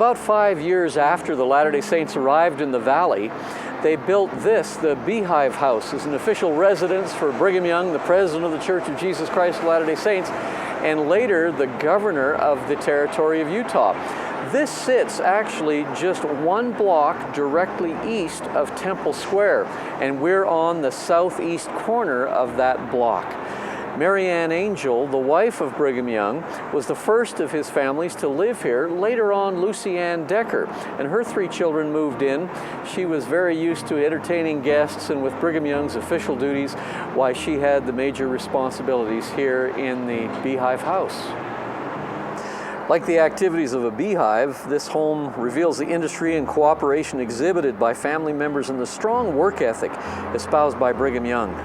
about 5 years after the Latter-day Saints arrived in the valley, they built this, the Beehive House, as an official residence for Brigham Young, the president of the Church of Jesus Christ of Latter-day Saints, and later the governor of the territory of Utah. This sits actually just one block directly east of Temple Square, and we're on the southeast corner of that block. Mary Ann Angel, the wife of Brigham Young, was the first of his families to live here. Later on, Lucy Ann Decker and her 3 children moved in. She was very used to entertaining guests and with Brigham Young's official duties, why she had the major responsibilities here in the Beehive House. Like the activities of a beehive, this home reveals the industry and cooperation exhibited by family members and the strong work ethic espoused by Brigham Young.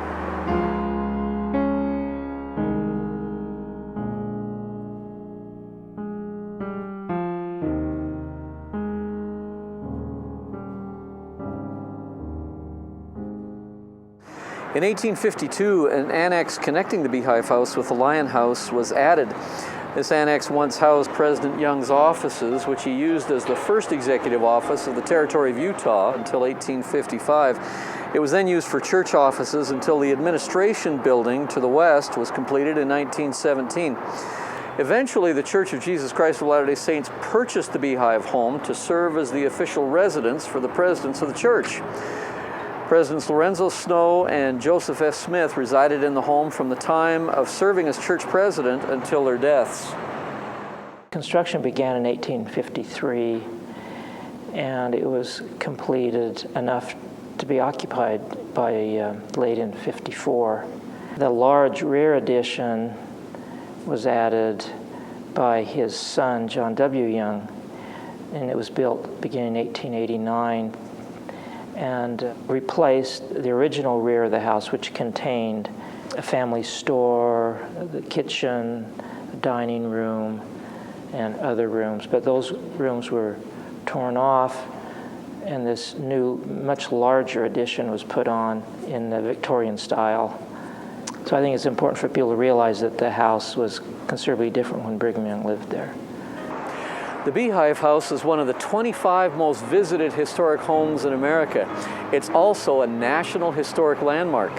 In 1852, an annex connecting the Beehive House with the Lion House was added. This annex once housed President Young's offices, which he used as the first executive office of the territory of Utah until 1855. It was then used for church offices until the administration building to the west was completed in 1917. Eventually, the Church of Jesus Christ of Latter-day Saints purchased the Beehive home to serve as the official residence for the presidents of the church. Presidents Lorenzo Snow and Joseph S. Smith resided in the home from the time of serving as church president until their deaths. Construction began in 1853, and it was completed enough to be occupied by late in 54. The large rear addition was added by his son, John W. Young, and it was built beginning in 1889. And replaced the original rear of the house, which contained a family store, the kitchen, a dining room, and other rooms. But those rooms were torn off, and this new, much larger addition was put on in the Victorian style. So I think it's important for people to realize that the house was considerably different when Brigham Young lived there. The Beehive House is one of the 25 most visited historic homes in America. It's also a National Historic Landmark.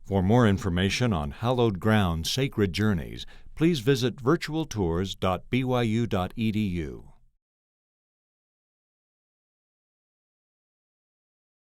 For more information on hallowed ground sacred journeys, please visit virtualtours.byu.edu.